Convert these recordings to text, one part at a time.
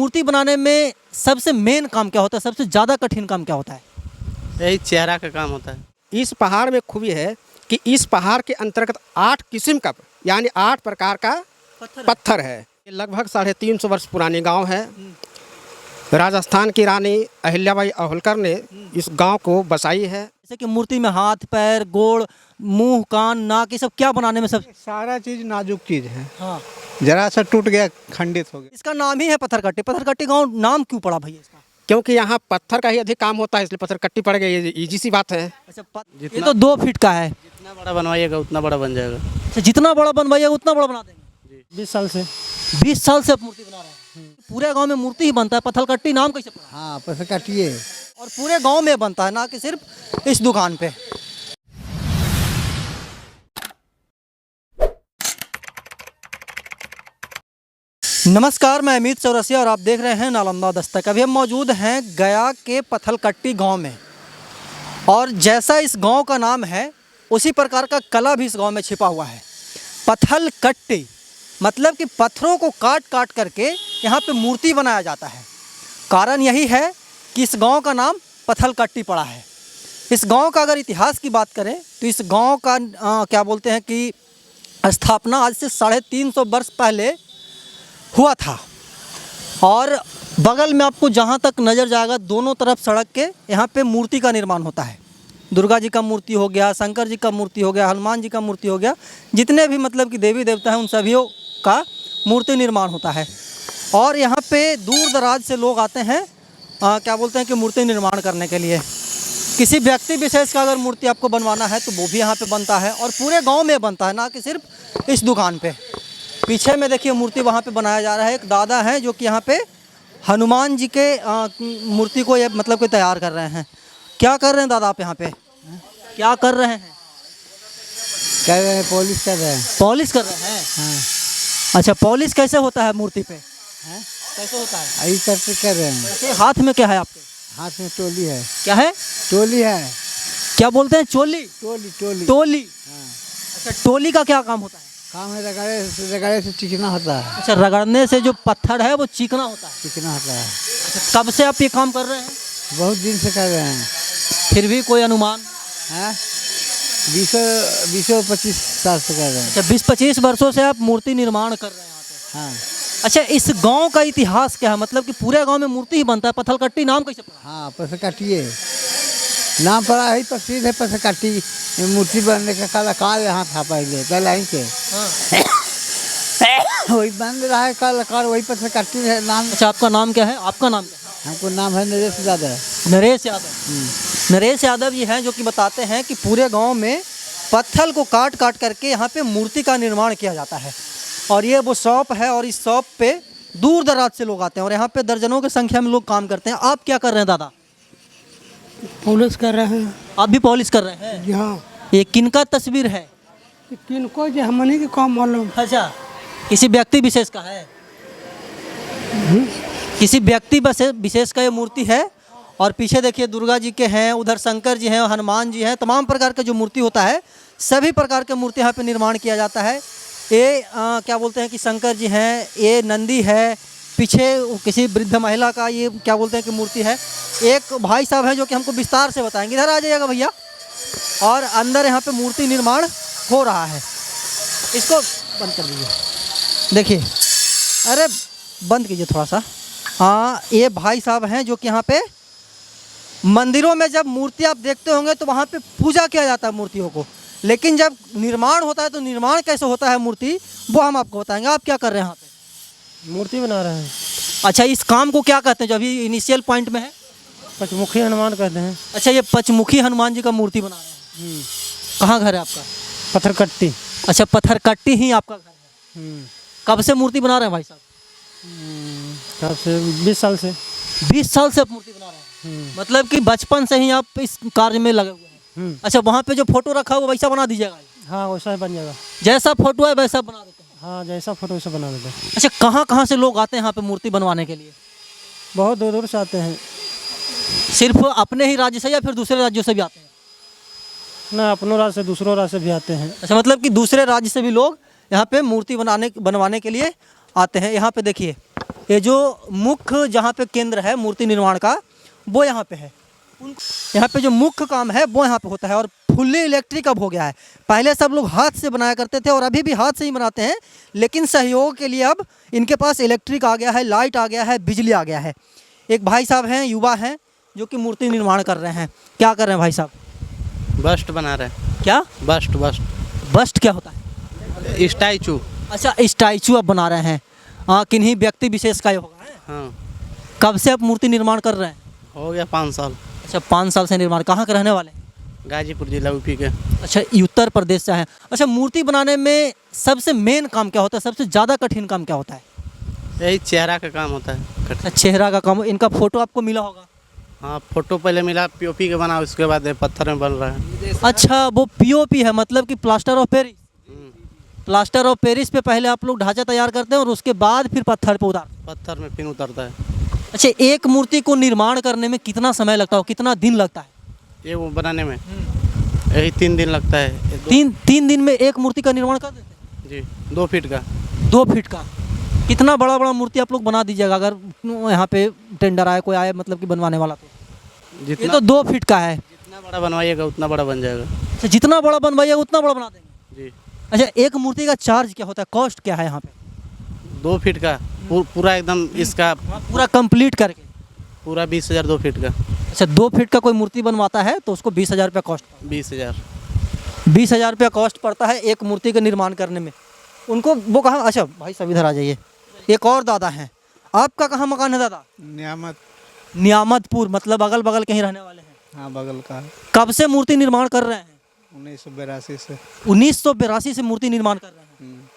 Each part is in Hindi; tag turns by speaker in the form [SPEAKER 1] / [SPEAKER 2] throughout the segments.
[SPEAKER 1] मूर्ति बनाने में सबसे मेन काम क्या होता है, सबसे ज़्यादा कठिन काम क्या होता है?
[SPEAKER 2] यही चेहरा का काम होता है।
[SPEAKER 3] इस पहाड़ में खूबी है कि इस पहाड़ के अंतर्गत 8 किस्म का यानी 8 प्रकार का पत्थर है। ये लगभग 350 वर्ष पुरानी गांव है। राजस्थान की रानी अहिल्याबाई होलकर ने इस गांव को बसाई है।
[SPEAKER 1] जैसे कि मूर्ति में हाथ, पैर, गोड़, मुंह, कान, नाक, ये सब क्या बनाने में सब?
[SPEAKER 4] सारा चीज नाजुक चीज है।
[SPEAKER 1] हाँ,
[SPEAKER 4] जरा सा टूट गया, खंडित हो गया।
[SPEAKER 1] इसका नाम ही है पत्थरकट्टी। पत्थरकट्टी गांव नाम क्यों पड़ा भैया इसका?
[SPEAKER 3] क्योंकि यहाँ पत्थर का ही अधिक काम होता है, इसलिए पत्थर कट्टी पड़ गई। ये इजी सी बात है।
[SPEAKER 1] अच्छा, ये तो 2 फीट का है।
[SPEAKER 2] जितना बड़ा बनवाइएगा उतना बड़ा बन जाएगा।
[SPEAKER 1] अच्छा, जितना बड़ा बनवाइएगा उतना बड़ा बना देंगे।
[SPEAKER 4] 20 साल से।
[SPEAKER 1] 20 साल से आप मूर्ति बना रहे हैं। पूरे गांव में मूर्ति ही बनता है, पत्थरकट्टी नाम कैसे पड़ा?
[SPEAKER 4] हाँ, पैसे काटिए।
[SPEAKER 1] और पूरे गांव में बनता है, ना कि सिर्फ इस दुकान पे। नमस्कार, मैं अमित चौरसिया और आप देख रहे हैं नालंदा दस्तक। अभी हम मौजूद हैं गया के पत्थलकट्टी गांव में, और जैसा इस गांव का नाम है उसी प्रकार का कला भी इस गांव में छिपा हुआ है। पत्थलकट्टी मतलब कि पत्थरों को काट काट करके यहाँ पे मूर्ति बनाया जाता है। कारण यही है कि इस गांव का नाम पत्थलकट्टी पड़ा है। इस गांव का अगर इतिहास की बात करें तो इस गांव का क्या बोलते हैं कि स्थापना आज से 350 वर्ष पहले हुआ था। और बगल में आपको जहाँ तक नज़र जाएगा दोनों तरफ सड़क के यहाँ पे मूर्ति का निर्माण होता है। दुर्गा जी का मूर्ति हो गया, शंकर जी का मूर्ति हो गया, हनुमान जी का मूर्ति हो गया, जितने भी मतलब कि देवी देवता हैं उन सभी का मूर्ति निर्माण होता है। और यहाँ पे दूर दराज से लोग आते हैं क्या बोलते हैं कि मूर्ति निर्माण करने के लिए। किसी व्यक्ति विशेष का अगर मूर्ति आपको बनवाना है तो वो भी यहाँ पे बनता है, और पूरे गांव में बनता है, ना कि सिर्फ इस दुकान पे। पीछे में देखिए मूर्ति वहाँ पे बनाया जा रहा है। एक दादा हैं जो कि यहाँ पे हनुमान जी के मूर्ति को ये मतलब कि तैयार कर रहे हैं। क्या कर रहे हैं दादा आप यहाँ पे? क्या कर रहे हैं?
[SPEAKER 4] कर रहे हैं, पॉलिश कर रहे हैं।
[SPEAKER 1] पॉलिश कर रहे हैं?
[SPEAKER 4] हाँ।
[SPEAKER 1] अच्छा, पॉलिश कैसे होता है मूर्ति पे? कैसे होता है?
[SPEAKER 4] यही करके कर रहे हैं।
[SPEAKER 1] कैसे? हाथ में क्या है आपके?
[SPEAKER 4] हाथ में टोली है।
[SPEAKER 1] क्या है?
[SPEAKER 4] टोली है।
[SPEAKER 1] क्या बोलते हैं? चोली?
[SPEAKER 4] टोली टोली
[SPEAKER 1] टोली।
[SPEAKER 4] हाँ।
[SPEAKER 1] अच्छा, टोली का क्या काम होता है?
[SPEAKER 4] काम है रगड़े से चिकना होता है।
[SPEAKER 1] अच्छा, रगड़ने से जो पत्थर है वो चिकना होता है।
[SPEAKER 4] चिकना होता है।
[SPEAKER 1] अच्छा, कब से आप ये काम कर रहे हैं?
[SPEAKER 4] बहुत दिन से कर रहे हैं।
[SPEAKER 1] फिर भी कोई अनुमान?
[SPEAKER 4] हाँ, 20-25 साल से कर रहे हैं।
[SPEAKER 1] अच्छा, 20-25 वर्षों से आप मूर्ति निर्माण कर रहे हैं यहाँ पे।
[SPEAKER 4] हाँ
[SPEAKER 1] अच्छा, इस गांव का इतिहास क्या है? मतलब कि पूरे गांव में मूर्ति ही बनता है। पत्थलकट्टी नाम कैसे पड़ा?
[SPEAKER 4] हाँ, पैसे काटिए। नाम पड़ा है, प्रसिद्ध है पैसे काटी। मूर्ति बनने का कलाकार यहाँ था पहले ही के।
[SPEAKER 1] हाँ।
[SPEAKER 4] वही बन रहा है कलाकार, वही पैसे काटी है नाम।
[SPEAKER 1] अच्छा, आपका नाम क्या है? आपका नाम क्या है?
[SPEAKER 4] हमको नाम है नरेश यादव।
[SPEAKER 1] नरेश यादव। नरेश यादव जी हैं जो कि बताते हैं कि पूरे गांव में पत्थर को काट काट करके यहाँ पे मूर्ति का निर्माण किया जाता है। और ये वो शॉप है, और इस शॉप पे दूर दराज से लोग आते हैं, और यहाँ पे दर्जनों की संख्या में लोग काम करते हैं। आप क्या कर रहे हैं दादा?
[SPEAKER 5] पॉलिश कर रहे हैं।
[SPEAKER 1] आप भी पॉलिश कर रहे हैं?
[SPEAKER 5] जी हाँ।
[SPEAKER 1] ये किनका तस्वीर है?
[SPEAKER 5] किनको जो हमने के काम मालूम।
[SPEAKER 1] अच्छा, किसी व्यक्ति विशेष का है? किसी व्यक्ति विशेष का ये मूर्ति है। और पीछे देखिए दुर्गा जी के हैं, उधर शंकर जी हैं, हनुमान जी हैं, तमाम प्रकार का जो मूर्ति होता है सभी प्रकार के मूर्ति यहाँ पे निर्माण किया जाता है। ये क्या बोलते हैं कि शंकर जी हैं, ये नंदी है, पीछे किसी वृद्ध महिला का ये क्या बोलते हैं कि मूर्ति है। एक भाई साहब हैं जो कि हमको विस्तार से बताएंगे। इधर आ जाइएगा भैया। और अंदर यहाँ पे मूर्ति निर्माण हो रहा है। इसको बंद कर दीजिए। देखिए, अरे बंद कीजिए थोड़ा सा। हाँ, ये भाई साहब हैं जो कि यहाँ पे मंदिरों में जब मूर्ति आप देखते होंगे तो वहाँ पे पूजा किया जाता है मूर्तियों को, लेकिन जब निर्माण होता है तो निर्माण कैसे होता है मूर्ति वो हम आपको बताएंगे। आप क्या कर रहे हैं यहाँ पे?
[SPEAKER 5] मूर्ति बना रहे हैं।
[SPEAKER 1] अच्छा, इस काम को क्या कहते हैं जो अभी इनिशियल पॉइंट में है?
[SPEAKER 5] पचमुखी हनुमान कहते हैं।
[SPEAKER 1] अच्छा, ये पचमुखी हनुमान जी का मूर्ति बना रहे हैं। कहाँ घर है आपका?
[SPEAKER 5] पत्थरकट्टी।
[SPEAKER 1] अच्छा, पत्थरकट्टी ही आपका घर है। कब से मूर्ति बना रहे हैं भाई साहब?
[SPEAKER 5] कब से? 20 साल से।
[SPEAKER 1] 20 साल से आप मूर्ति बना रहे हैं? मतलब कि बचपन से ही आप इस कार्य में लगे हुए हैं। अच्छा, वहाँ पे जो फोटो रखा हुआ वैसा बना दीजिएगा?
[SPEAKER 5] हाँ, वैसा ही बन जाएगा।
[SPEAKER 1] जैसा फोटो है वैसा बना देते हैं?
[SPEAKER 5] हाँ, जैसा फोटो वैसा बना देते हैं।
[SPEAKER 1] अच्छा, कहाँ कहाँ से लोग आते हैं यहाँ पे मूर्ति बनवाने के लिए?
[SPEAKER 5] बहुत दूर दूर से आते हैं।
[SPEAKER 1] सिर्फ अपने ही राज्य से या फिर दूसरे राज्यों से भी आते हैं?
[SPEAKER 5] ना, अपनों राज्य से दूसरों राज्य से भी आते हैं।
[SPEAKER 1] अच्छा, मतलब कि दूसरे राज्य से भी लोग यहाँ पे मूर्ति बनवाने के लिए आते हैं। यहाँ पे देखिए ये जो मुख्य जहाँ पे केंद्र है मूर्ति निर्माण का वो यहाँ पे है। यहाँ पे जो मुख्य काम है वो यहाँ पे होता है और फुल्ली इलेक्ट्रिक अब हो गया है। पहले सब लोग हाथ से बनाया करते थे और अभी भी हाथ से ही बनाते हैं, लेकिन सहयोग के लिए अब इनके पास इलेक्ट्रिक आ गया है, लाइट आ गया है, बिजली आ गया है। एक भाई साहब हैं, युवा हैं, जो कि मूर्ति निर्माण कर रहे हैं। क्या कर रहे हैं भाई साहब?
[SPEAKER 2] बस्ट बना रहे हैं।
[SPEAKER 1] क्या
[SPEAKER 2] बस्ट बस्ट
[SPEAKER 1] बस्ट क्या होता है?
[SPEAKER 2] स्टैचू।
[SPEAKER 1] अच्छा, स्टैचू अब बना रहे हैं। हाँ, किन्हीं व्यक्ति विशेष का ये होगा है?
[SPEAKER 2] हाँ,
[SPEAKER 1] कब से आप मूर्ति निर्माण कर रहे हैं?
[SPEAKER 2] हो गया 5 साल।
[SPEAKER 1] अच्छा, 5 साल से निर्माण। कहाँ के रहने वाले हैं?
[SPEAKER 2] गाजीपुर जिला यूपी के।
[SPEAKER 1] अच्छा, उत्तर प्रदेश से हैं। अच्छा, मूर्ति बनाने में सबसे मेन काम क्या होता है, सबसे ज़्यादा कठिन काम क्या होता है?
[SPEAKER 2] यही चेहरा का काम होता है।
[SPEAKER 1] अच्छा, चेहरा का काम। इनका फोटो आपको मिला होगा।
[SPEAKER 2] हाँ, फोटो पहले मिला पीओपी के बना, उसके बाद ये पत्थर में बन रहा है।
[SPEAKER 1] अच्छा, वो पीओपी है, मतलब कि plaster of Paris. Plaster of Paris पे पहले आप लोग ढांचा तैयार करते हैं और उसके बाद फिर पत्थर पे उतार।
[SPEAKER 2] पत्थर में फिर उतरता है।
[SPEAKER 1] अच्छा, एक मूर्ति को निर्माण करने में कितना समय लगता है, कितना दिन लगता है?
[SPEAKER 2] ये वो बनाने में यही 3 दिन लगता है।
[SPEAKER 1] तीन दिन में एक मूर्ति का निर्माण कर देते हैं?
[SPEAKER 2] जी, 2 फीट का।
[SPEAKER 1] 2 फीट का। कितना बड़ा बड़ा मूर्ति आप लोग बना दीजिएगा अगर यहाँ पे टेंडर आए, कोई आए मतलब कि बनवाने वाला तो? ये
[SPEAKER 2] जितना
[SPEAKER 1] तो 2 फीट का है।
[SPEAKER 2] जितना बड़ा बनवाइएगा उतना बड़ा बन जाएगा।
[SPEAKER 1] अच्छा, जितना बड़ा बनवाइएगा उतना बड़ा बना देंगे।
[SPEAKER 2] जी,
[SPEAKER 1] अच्छा, एक मूर्ति का चार्ज क्या होता है, कॉस्ट क्या है यहाँ पे?
[SPEAKER 2] 2 फीट का पूरा एकदम इसका
[SPEAKER 1] पूरा कंप्लीट करके
[SPEAKER 2] पूरा 20,000 2 फीट का।
[SPEAKER 1] अच्छा, 2 फीट का कोई मूर्ति बनवाता है तो उसको 20,000 रुपया कॉस्ट।
[SPEAKER 2] 20,000।
[SPEAKER 1] 20,000 रुपया कॉस्ट पड़ता है एक मूर्ति का निर्माण करने में। उनको वो कहाँ? अच्छा भाई साहब इधर आ जाइए। एक और दादा हैं। आपका कहाँ मकान है दादा?
[SPEAKER 4] नियामत।
[SPEAKER 1] नियामतपुर, मतलब अगल बगल कहीं रहने वाले हैं।
[SPEAKER 4] हाँ, बगल का है।
[SPEAKER 1] कब से मूर्ति निर्माण कर रहे हैं?
[SPEAKER 4] 1982 से।
[SPEAKER 1] 1982 से मूर्ति निर्माण कर रहे हैं।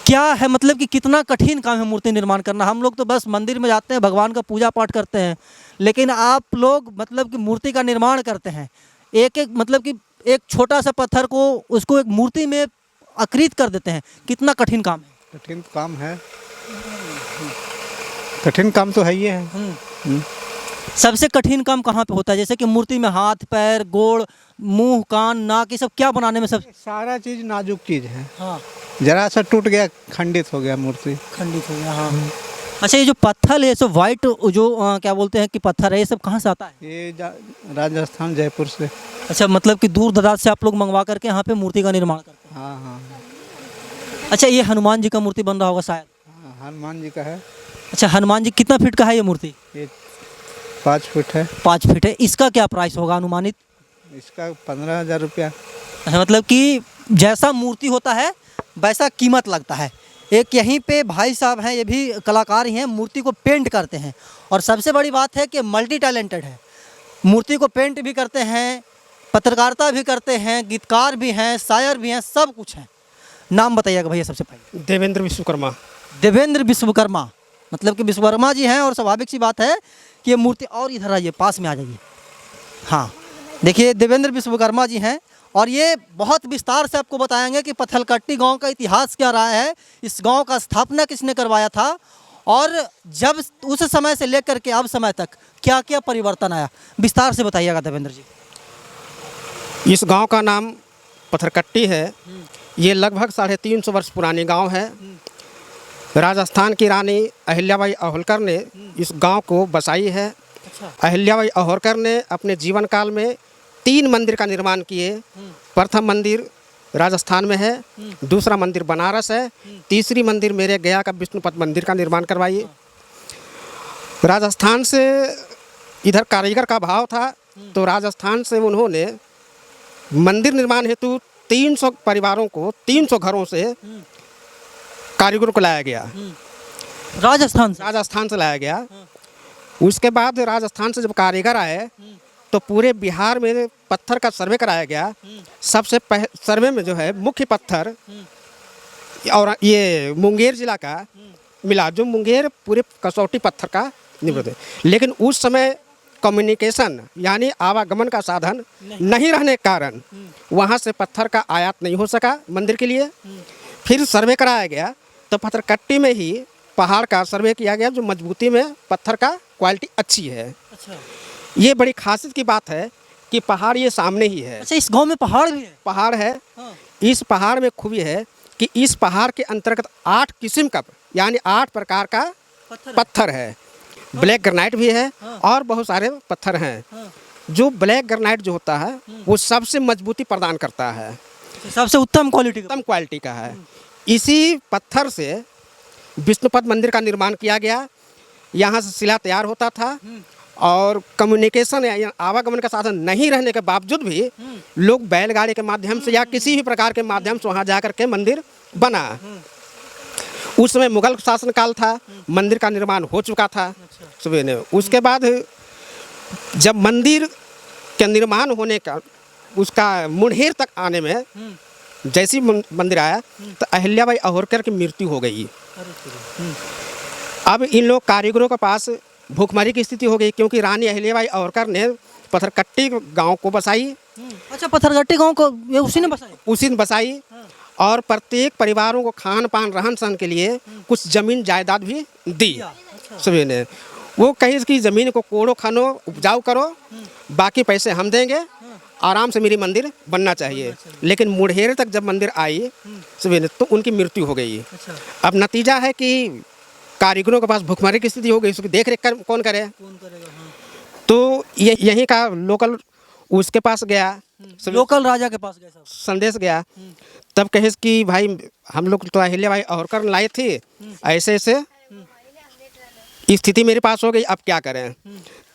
[SPEAKER 1] क्या है मतलब कि कितना कठिन काम है मूर्ति निर्माण करना? हम लोग तो बस मंदिर में जाते हैं, भगवान का पूजा पाठ करते हैं, लेकिन आप लोग मतलब कि मूर्ति का निर्माण करते हैं। एक एक मतलब कि एक छोटा सा पत्थर को उसको एक मूर्ति में आकृत कर देते हैं। कितना कठिन काम है?
[SPEAKER 4] कठिन काम है, कठिन काम तो है ही है।
[SPEAKER 1] सबसे कठिन काम कहाँ पे होता है? जैसे कि मूर्ति में हाथ, पैर, गोड़, मुंह, कान, नाक, ये सब क्या बनाने में सब?
[SPEAKER 4] सारा चीज़ नाजुक चीज़ है।
[SPEAKER 1] हाँ,
[SPEAKER 4] जरा सा टूट गया, खंडित हो गया मूर्ति।
[SPEAKER 1] खंडित हो गया। हाँ। अच्छा, ये जो पत्थर है, सब वाइट जो क्या बोलते हैं कि पत्थर है, ये सब कहाँ से आता है?
[SPEAKER 4] ये राजस्थान, जयपुर से।
[SPEAKER 1] अच्छा, मतलब कि दूर दराज से आप लोग मंगवा करके यहाँ पे मूर्ति का निर्माण करते हैं।
[SPEAKER 4] हाँ हाँ
[SPEAKER 1] अच्छा, ये हनुमान जी का मूर्ति बन रहा होगा शायद।
[SPEAKER 4] हाँ, हनुमान जी का है।
[SPEAKER 1] अच्छा, हनुमान जी कितना फीट का है ये मूर्ति?
[SPEAKER 4] ये 5 फीट है।
[SPEAKER 1] 5 फीट है। इसका क्या प्राइस होगा अनुमानित?
[SPEAKER 4] इसका 15,000 रुपया।
[SPEAKER 1] अच्छा, मतलब कि जैसा मूर्ति होता है वैसा कीमत लगता है। एक यहीं पे भाई साहब हैं, ये भी कलाकार ही हैं, मूर्ति को पेंट करते हैं और सबसे बड़ी बात है कि मल्टी टैलेंटेड है। मूर्ति को पेंट भी करते हैं, पत्रकारिता भी करते हैं, गीतकार भी हैं, शायर भी हैं, सब कुछ हैं। नाम बताइएगा भैया सबसे पहले।
[SPEAKER 3] देवेंद्र विश्वकर्मा।
[SPEAKER 1] देवेंद्र विश्वकर्मा, मतलब कि विश्वकर्मा जी हैं और स्वाभाविक सी बात है कि ये मूर्ति, और इधर आइए, पास में आ जाइए। हाँ, देखिए देवेंद्र विश्वकर्मा जी हैं और ये बहुत विस्तार से आपको बताएंगे कि पत्थलकट्टी गांव का इतिहास क्या रहा है, इस गांव का स्थापना किसने करवाया था और जब उस समय से लेकर के अब समय तक क्या क्या परिवर्तन आया। विस्तार से बताइएगा देवेंद्र जी।
[SPEAKER 3] इस गांव का नाम पत्थलकट्टी है। ये लगभग 350 वर्ष पुरानी गांव है। राजस्थान की रानी अहिल्याबाई अहोलकर ने इस गांव को बसाई है। अहिल्याबाई अहोलकर ने अपने जीवन काल में 3 मंदिर का निर्माण किए। प्रथम मंदिर राजस्थान में है, दूसरा मंदिर बनारस है, तीसरी मंदिर मेरे गया का विष्णुपद मंदिर का निर्माण करवाई। राजस्थान से इधर कारीगर का अभाव था, तो राजस्थान से उन्होंने मंदिर निर्माण हेतु 300 परिवारों को 300 घरों से कारीगरों को लाया गया। राजस्थान से लाया गया। उसके बाद राजस्थान से जब कारीगर आए तो पूरे बिहार में पत्थर का सर्वे कराया गया। सबसे सर्वे में जो है मुख्य पत्थर और ये मुंगेर जिला का मिला, जो मुंगेर पूरे कसौटी पत्थर का निबंध है। लेकिन उस समय कम्युनिकेशन यानी आवागमन का साधन नहीं रहने के कारण वहाँ से पत्थर का आयात नहीं हो सका मंदिर के लिए। फिर सर्वे कराया गया तो पत्थलकट्टी में ही पहाड़ का सर्वे किया गया, जो मजबूती में पत्थर का क्वालिटी अच्छी है।
[SPEAKER 1] अच्छा,
[SPEAKER 3] ये बड़ी खासियत की बात है कि पहाड़ ये सामने ही है।
[SPEAKER 1] अच्छा, इस गांव में पहाड़ भी है?
[SPEAKER 3] पहाड़ है।
[SPEAKER 1] हाँ।
[SPEAKER 3] इस पहाड़ में खूबी है कि इस पहाड़ के अंतर्गत 8 किस्म का यानी 8 प्रकार का पत्थर है। ब्लैक ग्रेनाइट भी है और बहुत सारे पत्थर हैं। जो ब्लैक ग्रेनाइट जो होता है वो सबसे मजबूती प्रदान करता है,
[SPEAKER 1] सबसे उत्तम क्वालिटी का।
[SPEAKER 3] उत्तम क्वालिटी का है। इसी पत्थर से विष्णुपद मंदिर का निर्माण किया गया। यहाँ से शिला तैयार होता था और कम्युनिकेशन या आवागमन का साधन नहीं रहने के बावजूद भी लोग बैलगाड़ी के माध्यम से या किसी भी प्रकार के माध्यम से वहाँ जाकर के मंदिर बना। उस समय मुगल शासनकाल था, मंदिर का निर्माण हो चुका था सुबह ने। उसके बाद जब मंदिर के निर्माण होने का उसका मुंडेर तक आने में जैसी मंदिर आया तो अहिल्याबाई होलकर की मृत्यु हो गई। अब इन लोग कारीगरों के पास भूखमरी की स्थिति हो गई, क्योंकि रानी अहिल्याबाई होलकर ने पत्थरकट्टी गांव को बसाई।
[SPEAKER 1] अच्छा, पत्थरगट्टी गांव को ये उसी ने बसाया?
[SPEAKER 3] उसी ने बसाई और प्रत्येक परिवारों को खान पान रहन सहन के लिए कुछ जमीन जायदाद भी दी सभी ने। वो कहीं इसकी ज़मीन को कोड़ो खानो उपजाऊ करो, बाकी पैसे हम देंगे, आराम से मेरी मंदिर बनना चाहिए। लेकिन मुंडेर तक जब मंदिर आई सभी ने तो उनकी मृत्यु हो गई। अब नतीजा है कि कारीगरों के पास भूखमरी की स्थिति हो गई, उसकी देख रेख कर कौन करे? तो ये यहीं का लोकल उसके पास गया,
[SPEAKER 1] लोकल राजा के पास गए सब।
[SPEAKER 3] संदेश गया। तब कहे कि भाई हम लोग तो अहिल्याबाई होलकर लाई थी, ऐसे ऐसे स्थिति मेरे पास हो गई, अब क्या करें?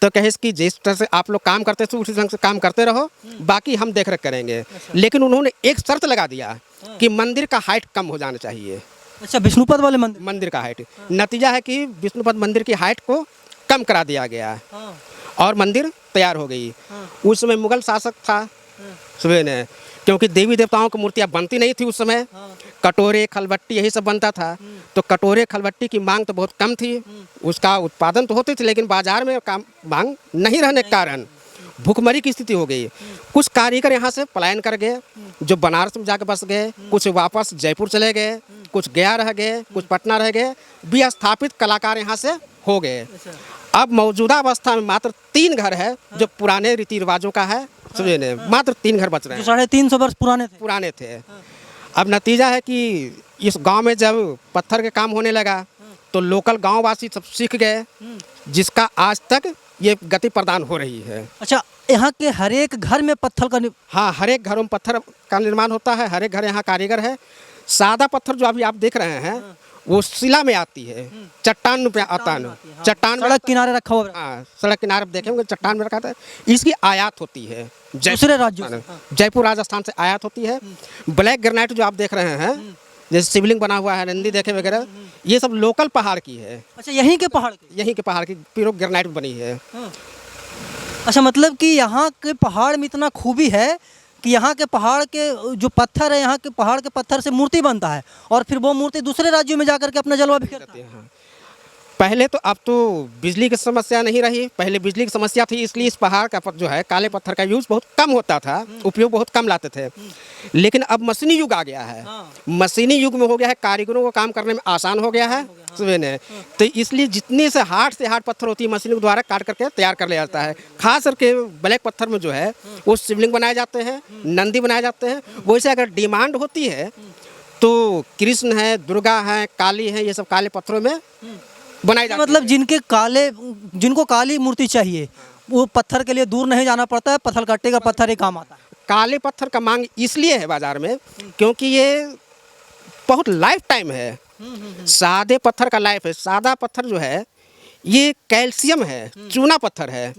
[SPEAKER 3] तो कहे कि जिस तरह से आप लोग काम करते थे उसी ढंग से काम करते रहो, बाकी हम देख रेख करेंगे। लेकिन उन्होंने एक शर्त लगा दिया कि मंदिर का हाइट कम हो जाना चाहिए।
[SPEAKER 1] अच्छा, विष्णुपद वाले
[SPEAKER 3] मंदिर का हाइट। नतीजा है कि विष्णुपद मंदिर की हाइट को कम करा दिया गया और मंदिर तैयार हो गई। उस समय मुगल शासक था सुबह ने, क्योंकि देवी देवताओं की मूर्तियाँ बनती नहीं थी उस समय, कटोरे खलबट्टी यही सब बनता था। तो कटोरे खलबट्टी की मांग तो बहुत कम थी, उसका उत्पादन तो होते थे लेकिन बाजार में मांग नहीं रहने के कारण भूखमरी की स्थिति हो गई। कुछ कारीगर यहाँ से पलायन कर गए, जो बनारस में जाकर बस गए, कुछ वापस जयपुर चले गए, कुछ गया रह गए, कुछ पटना रह गए। विस्थापित कलाकार यहाँ से हो गए। अब मौजूदा अवस्था में मात्र 3 घर है जो पुराने रीति रिवाजों का है समझे ने, मात्र 3 घर बच रहे हैं,
[SPEAKER 1] 350 वर्ष पुराने थे।
[SPEAKER 3] अब नतीजा है कि इस गांव में जब पत्थर के काम होने लगा तो लोकल गांववासी सब सीख गए, जिसका आज तक ये गति प्रदान हो रही है।
[SPEAKER 1] अच्छा, यहाँ के हर एक घर में पत्थर का
[SPEAKER 3] हाँ, हर एक घरों में पत्थर का निर्माण होता है। हर एक घर यहाँ कारीगर है। सादा पत्थर जो अभी आप देख रहे हैं वो शिला में आती है, चट्टान पे आता है। चट्टान
[SPEAKER 1] सड़क किनारे रखा हुआ।
[SPEAKER 3] हाँ, सड़क किनारे देखेंगे चट्टान में रखा था। इसकी आयात होती है
[SPEAKER 1] दूसरे राज्यों से।
[SPEAKER 3] जयपुर राजस्थान से आयात होती है। ब्लैक ग्रेनाइट जो आप देख रहे हैं, जैसे शिवलिंग बना हुआ है, नंदी देखे वगैरह, ये सब लोकल पहाड़ की है।
[SPEAKER 1] अच्छा, यहीं के पहाड़ की
[SPEAKER 3] प्योर ग्रेनाइट बनी है।
[SPEAKER 1] अच्छा, मतलब कि यहाँ के पहाड़ में इतना खूबी है कि यहाँ के पहाड़ के जो पत्थर है, यहाँ के पहाड़ के पत्थर से मूर्ति बनता है और फिर वो मूर्ति दूसरे राज्यों में जाकर के अपना जलवा बिखेरता है।
[SPEAKER 3] पहले तो, अब तो बिजली की समस्या नहीं रही, पहले बिजली की समस्या थी, इसलिए इस पहाड़ का जो है काले पत्थर का यूज़ बहुत कम होता था, उपयोग बहुत कम लाते थे। लेकिन अब मशीनी युग आ गया है। मशीनी युग में हो गया है, कारीगरों को काम करने में आसान हो गया है सुबह ने। तो इसलिए जितने से हार्ड पत्थर होती है मशीनों के द्वारा काट करके तैयार कर लिया जाता है। खास करके ब्लैक पत्थर में जो है वो शिवलिंग बनाए जाते हैं, नंदी बनाए जाते हैं। वैसे अगर डिमांड होती है तो कृष्ण है, दुर्गा है, काली है, ये सब काले पत्थरों में बनाई जाती है।
[SPEAKER 1] मतलब जिनको काली मूर्ति चाहिए वो पत्थर के लिए दूर नहीं जाना पड़ता है, पत्थरकट्टी का पत्थर ही काम आता है।
[SPEAKER 3] काले पत्थर का मांग इसलिए है बाजार में क्योंकि ये बहुत लाइफ टाइम है। सादे पत्थर का लाइफ है। सादा पत्थर जो है ये कैल्शियम है, चूना पत्थर है।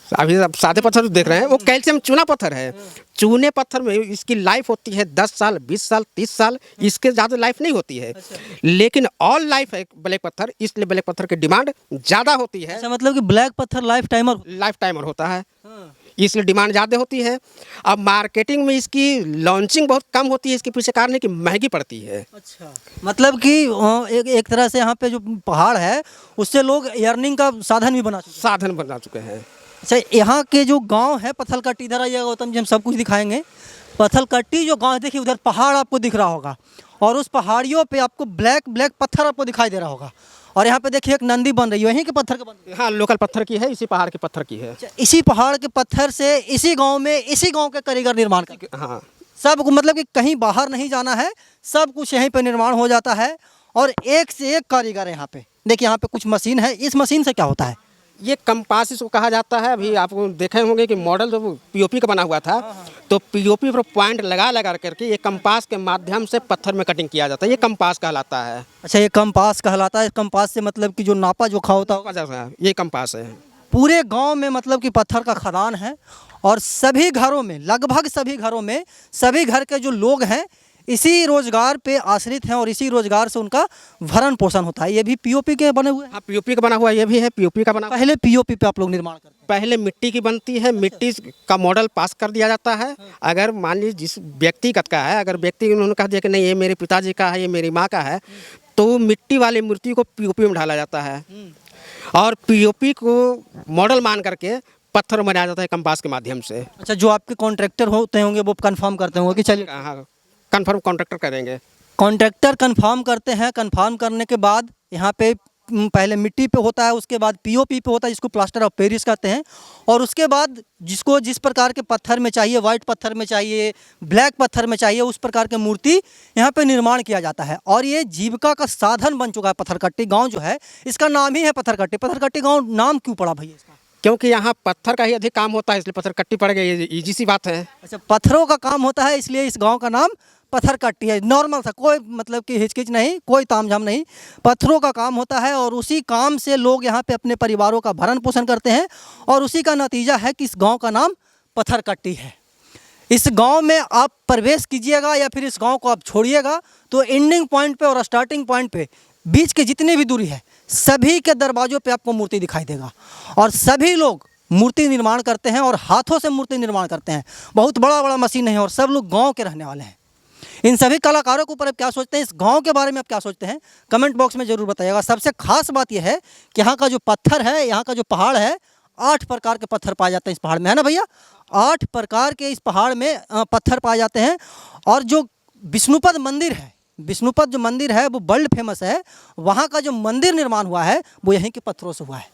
[SPEAKER 3] अभी आप सादे पत्थर जो देख रहे हैं वो कैल्शियम चूना पत्थर है। चूने पत्थर में इसकी लाइफ होती है 10 साल, 20 साल, 30 साल, इसके ज़्यादा लाइफ नहीं होती है। लेकिन ऑल लाइफ है ब्लैक पत्थर, इसलिए ब्लैक पत्थर की डिमांड ज़्यादा होती है।
[SPEAKER 1] अच्छा, मतलब कि ब्लैक पत्थर लाइफ टाइमर
[SPEAKER 3] होता है, इसलिए डिमांड ज़्यादा होती है। अब मार्केटिंग में इसकी लॉन्चिंग बहुत कम होती है, इसके पीछे कारण है कि महंगी पड़ती है।
[SPEAKER 1] अच्छा, मतलब कि एक तरह से यहाँ पे जो पहाड़ है उससे लोग अर्निंग का साधन
[SPEAKER 3] बना चुके हैं।
[SPEAKER 1] अच्छा, यहाँ के जो गांव है पत्थलकट्टी, इधर आइएगा गौतम जी, हम सब कुछ दिखाएंगे। पत्थलकट्टी जो गांव, देखिए उधर पहाड़ आपको दिख रहा होगा और उस पहाड़ियों पे आपको ब्लैक पत्थर आपको दिखाई दे रहा होगा। और यहाँ पे देखिए एक नंदी बन रही है, यहीं के पत्थर का बन रही है।
[SPEAKER 3] हाँ, लोकल पत्थर की है, इसी पहाड़ के पत्थर की है।
[SPEAKER 1] इसी पहाड़ के पत्थर से इसी गांव के कारीगर निर्माण करते हैं।
[SPEAKER 3] हाँ,
[SPEAKER 1] सब मतलब कि कहीं बाहर नहीं जाना है, सब कुछ यहीं पे निर्माण हो जाता है। और एक से एक कारीगर है यहाँ पे। देखिए यहाँ पे कुछ मशीन है, इस मशीन से क्या होता है?
[SPEAKER 3] ये कंपास इसको कहा जाता है। अभी आप देखे होंगे कि मॉडल जब पीओपी का बना हुआ था तो पीओपी पर पॉइंट लगा लगा करके ये कंपास के माध्यम से पत्थर में कटिंग किया जाता है। ये कंपास कहलाता है।
[SPEAKER 1] अच्छा, ये कंपास कहलाता है। कंपास से मतलब कि जो नापा जोखा होता है,
[SPEAKER 3] ये कंपास है।
[SPEAKER 1] पूरे गांव में मतलब कि पत्थर का खदान है और सभी घरों में, लगभग सभी घरों में, सभी घर के जो लोग हैं इसी रोजगार पे आश्रित हैं और इसी रोजगार से उनका भरण पोषण होता है। ये भी पीओपी के बने हुए हैं।
[SPEAKER 3] हाँ, पीओपी का बना हुआ ये भी है। पीओपी का बना
[SPEAKER 1] पहले पीओपी पे आप लोग निर्माण करते हैं?
[SPEAKER 3] पहले मिट्टी की बनती है। मिट्टी का मॉडल पास कर दिया जाता है। अगर मान लीजिए जिस व्यक्तिगत का है, अगर व्यक्ति उन्होंने कहा दिया कि नहीं ये मेरे पिताजी का है, ये मेरी माँ का है, तो मिट्टी वाली मूर्ति को पीओपी में ढाला जाता है और पीओपी को मॉडल मान करके पत्थर में बनाया जाता है कंपास के माध्यम से।
[SPEAKER 1] अच्छा, जो आपके कॉन्ट्रैक्टर होते होंगे वो कंफर्म करते होंगे कि चलिए?
[SPEAKER 3] हाँ, कन्फर्म कॉन्ट्रैक्टर करेंगे।
[SPEAKER 1] कॉन्ट्रैक्टर कंफर्म करते हैं। कंफर्म करने के बाद यहाँ पे पहले मिट्टी पे होता है, उसके बाद पीओपी पे होता है जिसको प्लास्टर ऑफ पेरिस कहते हैं, और उसके बाद जिसको जिस प्रकार के पत्थर में चाहिए, वाइट पत्थर में चाहिए, ब्लैक पत्थर में चाहिए, उस प्रकार की मूर्ति यहाँ पे निर्माण किया जाता है। और ये जीविका का साधन बन चुका है। पत्थरकट्टी गाँव जो है इसका नाम ही है पत्थरकट्टी। पत्थरकट्टी गाँव नाम क्यों पड़ा भैया इसका?
[SPEAKER 3] क्योंकि यहाँ पत्थर का ही अधिक काम होता है, इसलिए पत्थरकट्टी पड़ गई। ये इजी सी बात है।
[SPEAKER 1] अच्छा, पत्थरों का काम होता है इसलिए इस गांव का नाम पत्थरकट्टी है। नॉर्मल सा, कोई मतलब कि हिचकिच नहीं, कोई तामझाम नहीं, पत्थरों का काम होता है और उसी काम से लोग यहाँ पे अपने परिवारों का भरण पोषण करते हैं और उसी का नतीजा है कि इस गांव का नाम पत्थरकट्टी है। इस गांव में आप प्रवेश कीजिएगा या फिर इस गांव को आप छोड़िएगा तो एंडिंग पॉइंट पे और स्टार्टिंग पॉइंट पे बीच के जितनी भी दूरी है सभी के दरवाज़ों पे आपको मूर्ति दिखाई देगा और सभी लोग मूर्ति निर्माण करते हैं और हाथों से मूर्ति निर्माण करते हैं। बहुत बड़ा बड़ा मशीन है और सब लोग गांव के रहने वाले हैं। इन सभी कलाकारों के ऊपर आप क्या सोचते हैं, इस गांव के बारे में आप क्या सोचते हैं, कमेंट बॉक्स में ज़रूर बताइएगा। सबसे खास बात यह है कि यहाँ का जो पत्थर है, यहाँ का जो पहाड़ है, 8 प्रकार के पत्थर पाए जाते हैं इस पहाड़ में, है ना भैया? 8 प्रकार के इस पहाड़ में पत्थर पाए जाते हैं। और जो विष्णुपद मंदिर है, विष्णुपद जो मंदिर है वो वर्ल्ड फेमस है। वहाँ का जो मंदिर निर्माण हुआ है वो यहीं के पत्थरों से हुआ है।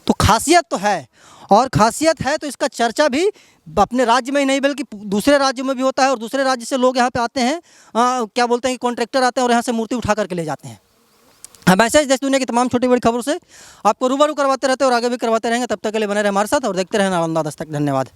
[SPEAKER 1] तो खासियत तो है, और खासियत है तो इसका चर्चा भी अपने राज्य में ही नहीं बल्कि दूसरे राज्यों में भी होता है और दूसरे राज्य से लोग यहाँ पे आते हैं, क्या बोलते हैं कि कॉन्ट्रैक्टर आते हैं और यहाँ से मूर्ति उठा करके ले जाते हैं। हम ऐसे देश दुनिया की तमाम छोटी बड़ी खबरों से आपको रूबरू करवाते रहते हैं और आगे भी करवाते रहेंगे। तब तक के लिए बने रहे हमारे साथ और देखते रहें नालंदा दस्तक। धन्यवाद।